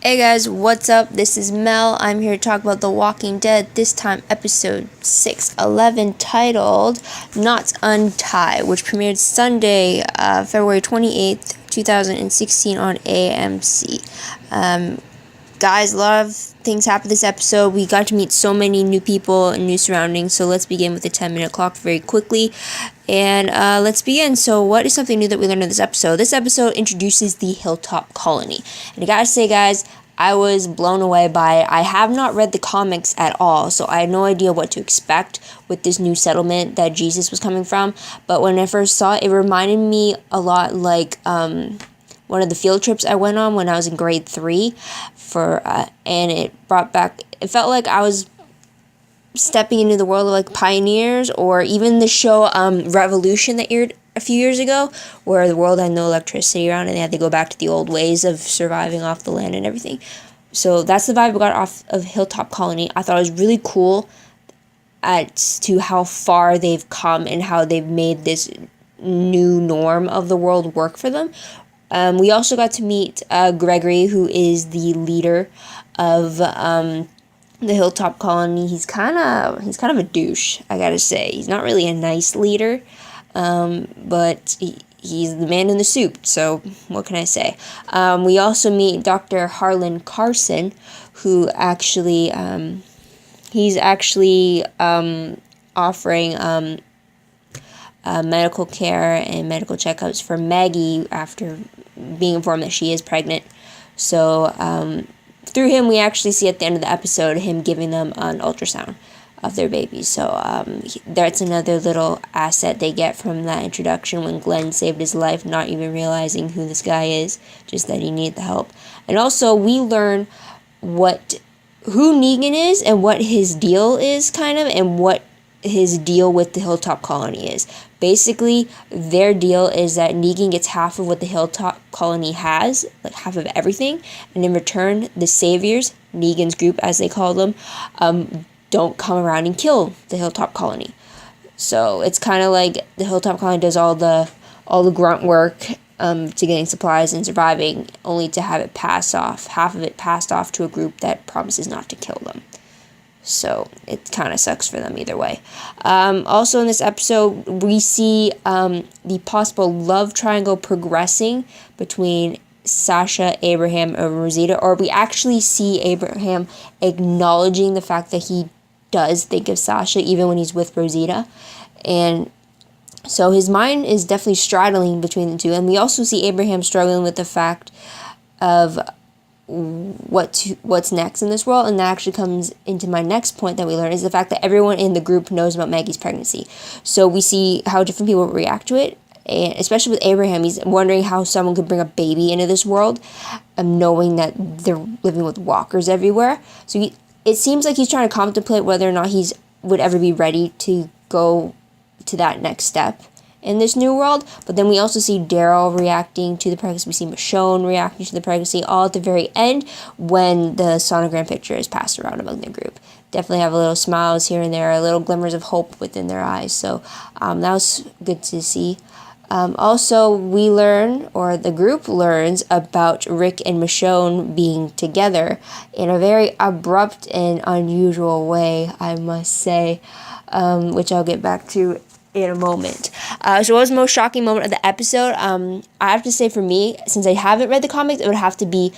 Hey guys, what's up? This is Mel. I'm here to talk about The Walking Dead, this time episode 611, titled Not Untie, which premiered Sunday, February 28th, 2016 on AMC. Guys, a lot of things happened this episode. We got to meet so many new people and new surroundings, so let's begin with the 10-minute clock very quickly. And let's begin. So what is something new that we learned in this episode? This episode introduces the Hilltop Colony. And I gotta say, guys, I was blown away by it. I have not read the comics at all, so I had no idea what to expect with this new settlement that Jesus was coming from. But when I first saw it, it reminded me a lot like one of the field trips I went on when I was in grade 3 and it felt like I was stepping into the world of like pioneers, or even the show Revolution that aired a few years ago, where the world had no electricity around and they had to go back to the old ways of surviving off the land and everything. So that's the vibe I got off of Hilltop Colony. I thought it was really cool as to how far they've come and how they've made this new norm of the world work for them. We also got to meet Gregory, who is the leader of the Hilltop Colony. He's kind of a douche, I gotta say. He's not really a nice leader, but he's the man in the suit. So what can I say? We also meet Dr. Harlan Carson, who actually he's actually offering medical care and medical checkups for Maggie after being informed that she is pregnant. So through him, we actually see at the end of the episode him giving them an ultrasound of their baby. So that's another little asset they get from that introduction, when Glenn saved his life, not even realizing who this guy is, just that he needed the help. And also we learn who Negan is and what his deal is, kind of, and what his deal with the Hilltop Colony is. Basically, their deal is that Negan gets half of what the Hilltop Colony has, like half of everything, and in return, the Saviors, Negan's group as they call them, don't come around and kill the Hilltop Colony. So it's kind of like the Hilltop Colony does all the grunt work to getting supplies and surviving, only to have it half of it passed off to a group that promises not to kill them. So it kind of sucks for them either way. Also in this episode, we see the possible love triangle progressing between Sasha, Abraham, and Rosita, or we actually see Abraham acknowledging the fact that he does think of Sasha even when he's with Rosita. And so his mind is definitely straddling between the two. And we also see Abraham struggling with the fact of what's next in this world, and that actually comes into my next point that we learn, is the fact that everyone in the group knows about Maggie's pregnancy. So we see how different people react to it, and especially with Abraham, he's wondering how someone could bring a baby into this world, knowing that they're living with walkers everywhere. So it seems like he's trying to contemplate whether or not he would ever be ready to go to that next step in this new world. But then we also see Daryl reacting to the pregnancy. We see Michonne reacting to the pregnancy, all at the very end when the sonogram picture is passed around among the group. Definitely have a little smiles here and there, little glimmers of hope within their eyes. So that was good to see. Also, we learn, or the group learns, about Rick and Michonne being together in a very abrupt and unusual way, I must say, which I'll get back to in a moment. So what was the most shocking moment of the episode? I have to say, for me, since I haven't read the comics, it would have to be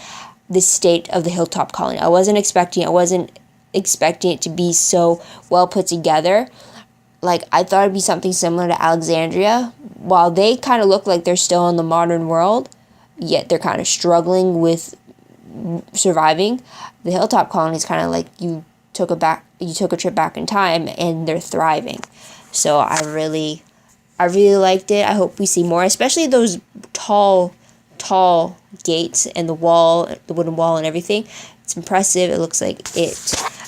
the state of the Hilltop Colony. I wasn't expecting it to be so well put together. Like, I thought it'd be something similar to Alexandria. While they kind of look like they're still in the modern world, yet they're kind of struggling with surviving, the Hilltop Colony is kind of like you took a trip back in time and they're thriving. So I really liked it. I hope we see more, especially those tall gates and the wooden wall and everything. It's impressive. It looks like it.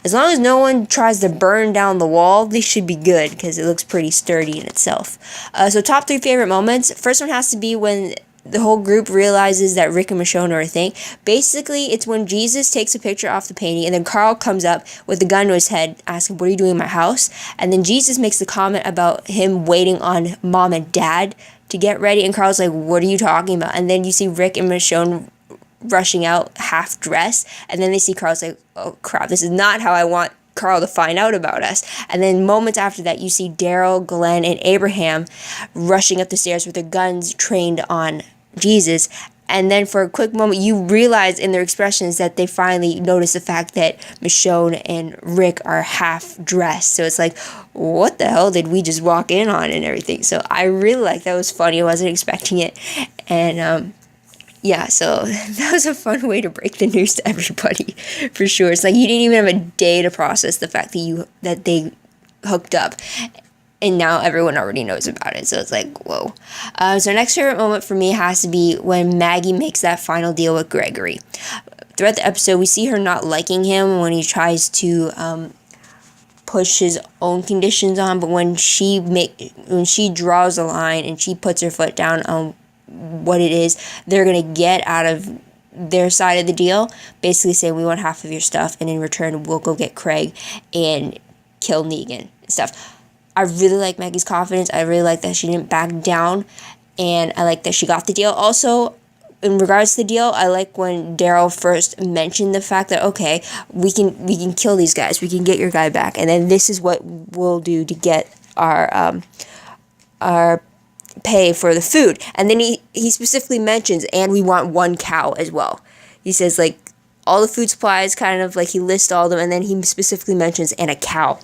As long as no one tries to burn down the wall, they should be good, because it looks pretty sturdy in itself. So top 3 favorite moments. First one has to be when the whole group realizes that Rick and Michonne are a thing. Basically, it's when Jesus takes a picture off the painting, and then Carl comes up with a gun to his head, asking, "What are you doing in my house?" And then Jesus makes the comment about him waiting on Mom and Dad to get ready, and Carl's like, "What are you talking about?" And then you see Rick and Michonne rushing out half dressed, and then they see Carl's like, oh crap, this is not how I want Carl to find out about us. And then moments after that, you see Daryl, Glenn, and Abraham rushing up the stairs with their guns trained on Jesus. And then for a quick moment, you realize in their expressions that they finally notice the fact that Michonne and Rick are half dressed. So it's like, what the hell did we just walk in on and everything? So I really like that. It was funny. I wasn't expecting it. And yeah, so that was a fun way to break the news to everybody, for sure. It's like you didn't even have a day to process the fact that they hooked up, and now everyone already knows about it. So it's like, whoa. So next favorite moment for me has to be when Maggie makes that final deal with Gregory. Throughout the episode, we see her not liking him when he tries to push his own conditions on, but when she draws a line and she puts her foot down on what it is they're gonna get out of their side of the deal, basically saying we want half of your stuff, and in return we'll go get Craig and kill Negan and stuff. I really like Maggie's confidence. I really like that she didn't back down, and I like that she got the deal. Also, in regards to the deal, I like when Daryl first mentioned the fact that, okay, we can kill these guys, we can get your guy back, and then this is what we'll do to get our pay for the food. And then he specifically mentions, and we want 1 cow as well. He says, like, all the food supplies, kind of like he lists all of them, and then he specifically mentions, and a cow.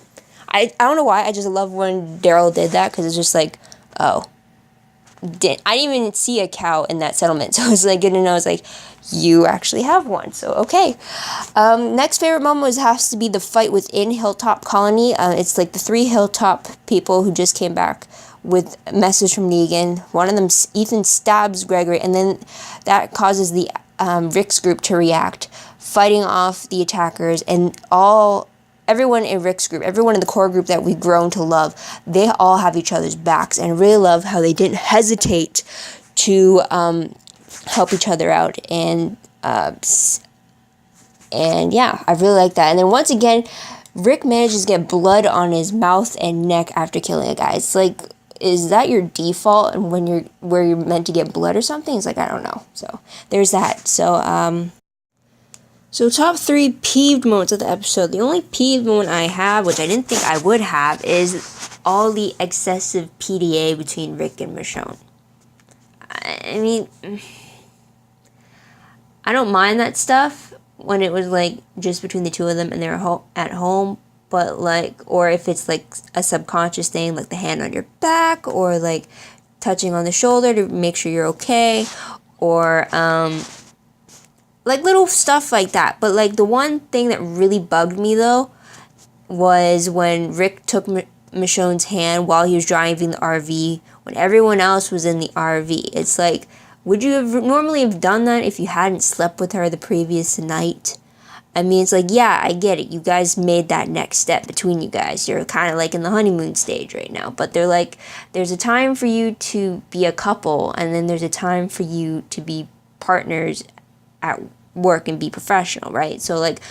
I don't know why, I just love when Daryl did that, because it's just like, oh, I didn't even see a cow in that settlement, so it's like good to know, it's like, you actually have one, so okay. Next favorite moment has to be the fight within Hilltop Colony. It's like the 3 Hilltop people who just came back with a message from Negan. One of them, Ethan, stabs Gregory, and then that causes the Rick's group to react, fighting off the attackers, and everyone in Rick's group, everyone in the core group that we've grown to love, they all have each other's backs, and I really love how they didn't hesitate to help each other out, and yeah, I really like that. And then once again, Rick manages to get blood on his mouth and neck after killing a guy. It's like, is that your default, and where you're meant to get blood or something? It's like, I don't know. So there's that. So top 3 peeved moments of the episode. The only peeved moment I have, which I didn't think I would have, is all the excessive PDA between Rick and Michonne. I mean, I don't mind that stuff when it was like just between the two of them and they're at home, but like, or if it's like a subconscious thing, like the hand on your back, or like touching on the shoulder to make sure you're okay, or like little stuff like that. But like the one thing that really bugged me though was when Rick took Michonne's hand while he was driving the RV when everyone else was in the RV. It's like, would you have normally have done that if you hadn't slept with her the previous night? I mean, it's like, yeah, I get it. You guys made that next step between you guys. You're kind of like in the honeymoon stage right now. But they're like, there's a time for you to be a couple, and then there's a time for you to be partners at work and be professional, right? So like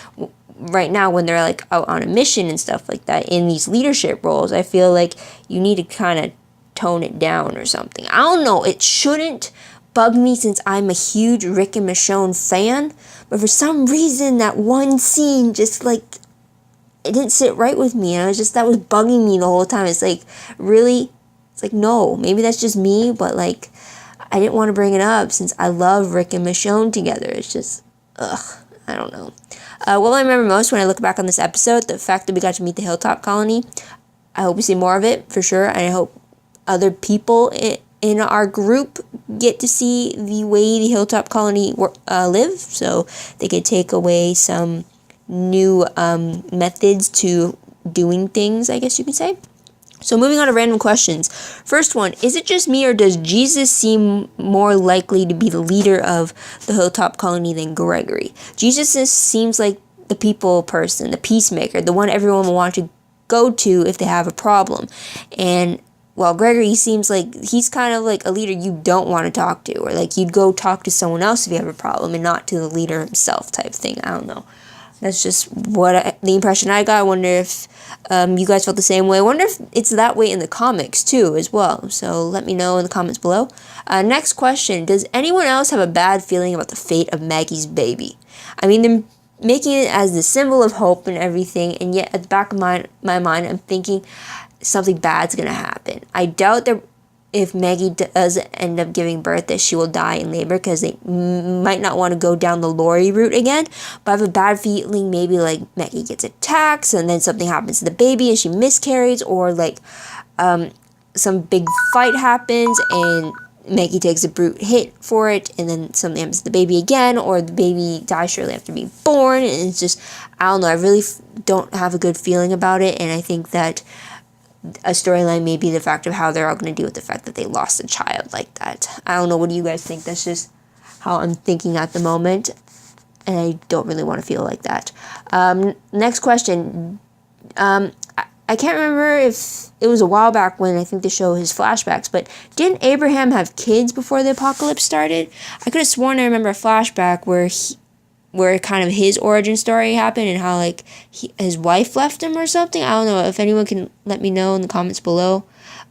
right now when they're like out on a mission and stuff like that in these leadership roles, I feel like you need to kind of tone it down or something. I don't know. It shouldn't bug me since I'm a huge Rick and Michonne fan, but for some reason that one scene just like it didn't sit right with me, and that was bugging me the whole time. It's like, really? It's like, no, maybe that's just me, but like I didn't want to bring it up since I love Rick and Michonne together. It's just, I don't know. What I remember most when I look back on this episode, the fact that we got to meet the Hilltop Colony. I hope we see more of it for sure, and I hope other people in our group get to see the way the Hilltop Colony live, so they could take away some new methods to doing things, I guess you could say. So moving on to random questions. First one, is it just me, or does Jesus seem more likely to be the leader of the Hilltop Colony than Gregory? Jesus seems like the people person, the peacemaker, the one everyone will want to go to if they have a problem. And while Gregory seems like he's kind of like a leader you don't want to talk to, or like you'd go talk to someone else if you have a problem and not to the leader himself type thing. I don't know. That's just the impression I got. I wonder if you guys felt the same way. I wonder if it's that way in the comics too as well. So let me know in the comments below. Next question. Does anyone else have a bad feeling about the fate of Maggie's baby? I mean, they're making it as the symbol of hope and everything, and yet at the back of my mind, I'm thinking something bad's going to happen. I doubt that if Maggie does end up giving birth, that she will die in labor, because they might not want to go down the Lori route again. But I have a bad feeling maybe like Maggie gets attacked and then something happens to the baby and she miscarries, or like some big fight happens and Maggie takes a brute hit for it, and then something happens to the baby again, or the baby dies shortly after being born. And it's just, I don't know, I really don't have a good feeling about it. And I think that a storyline may be the fact of how they're all going to deal with the fact that they lost a child like that. I don't know, what do you guys think? That's just how I'm thinking at the moment, and I don't really want to feel like that. Next question. I can't remember if it was a while back when I think they show his flashbacks, but didn't Abraham have kids before the apocalypse started? I could have sworn I remember a flashback where kind of his origin story happened, and how like his wife left him or something. I don't know. If anyone can let me know in the comments below,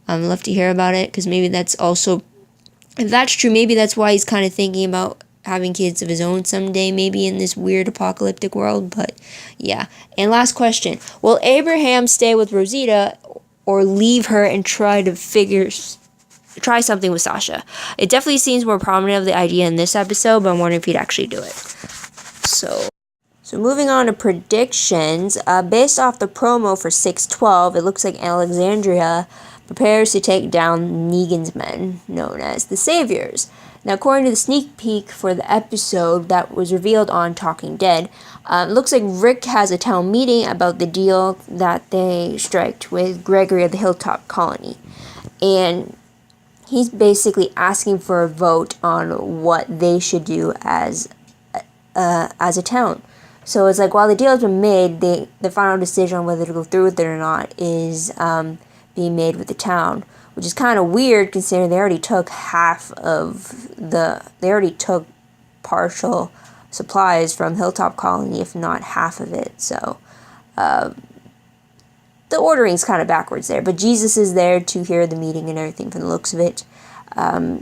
I'd love to hear about it, because maybe that's also, if that's true, maybe that's why he's kind of thinking about having kids of his own someday, maybe in this weird apocalyptic world. But yeah. And last question. Will Abraham stay with Rosita or leave her and try something with Sasha? It definitely seems more prominent of the idea in this episode, but I'm wondering if he'd actually do it. So moving on to predictions. Based off the promo for 6/12, it looks like Alexandria prepares to take down Negan's men, known as the Saviors. Now, according to the sneak peek for the episode that was revealed on Talking Dead, it looks like Rick has a town meeting about the deal that they striked with Gregory of the Hilltop Colony. And he's basically asking for a vote on what they should do as a town. So it's like, while the deal has been made, the final decision on whether to go through with it or not is being made with the town, which is kind of weird considering they already took partial supplies from Hilltop Colony, if not half of it. So the ordering's kind of backwards there, but Jesus is there to hear the meeting and everything from the looks of it.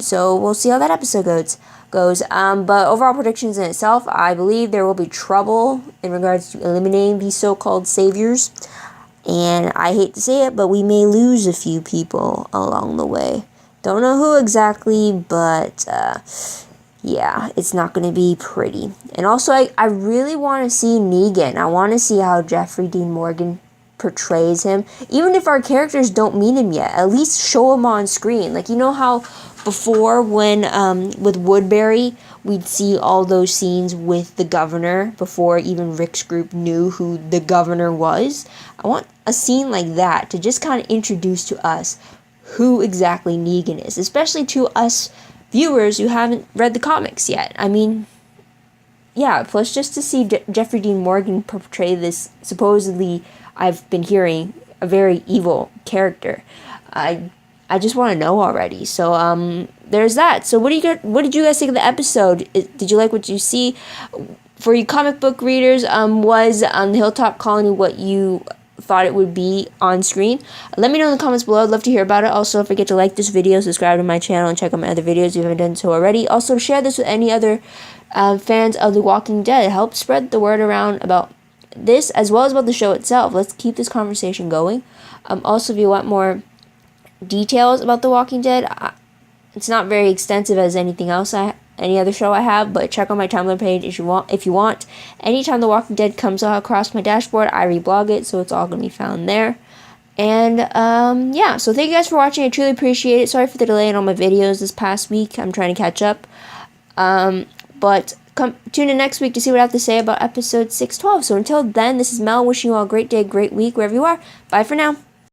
So we'll see how that episode goes. But overall predictions in itself, I believe there will be trouble in regards to eliminating these so-called saviors. And I hate to say it, but we may lose a few people along the way. Don't know who exactly, but yeah, it's not going to be pretty. And also, I really want to see Negan. I want to see how Jeffrey Dean Morgan portrays him. Even if our characters don't meet him yet, at least show him on screen. Like, you know how before when with Woodbury, we'd see all those scenes with the governor before even Rick's group knew who the governor was? I want a scene like that to just kind of introduce to us who exactly Negan is, especially to us viewers who haven't read the comics yet. I mean, yeah, plus just to see Jeffrey Dean Morgan portray this, supposedly, I've been hearing, a very evil character. I just want to know already. So there's that. So what did you guys think of the episode? Did you like what you see? For you comic book readers, was the Hilltop Colony what you thought it would be on screen? Let me know in the comments below. I'd love to hear about it. Also, don't forget to like this video, subscribe to my channel, and check out my other videos if you haven't done so already. Also, share this with any other fans of The Walking Dead. Help spread the word around about this as well as about the show itself. Let's keep this conversation going. Also, if you want more details about The Walking Dead, it's not very extensive as anything else any other show I have, but check out my Tumblr page if you want. Anytime The Walking Dead comes across my dashboard, I reblog it, so it's all going to be found there. And yeah, so thank you guys for watching. I truly appreciate it. Sorry for the delay in all my videos this past week. I'm trying to catch up. But tune in next week to see what I have to say about episode 6/12. So until then, this is Mel wishing you all a great day, great week, wherever you are. Bye for now.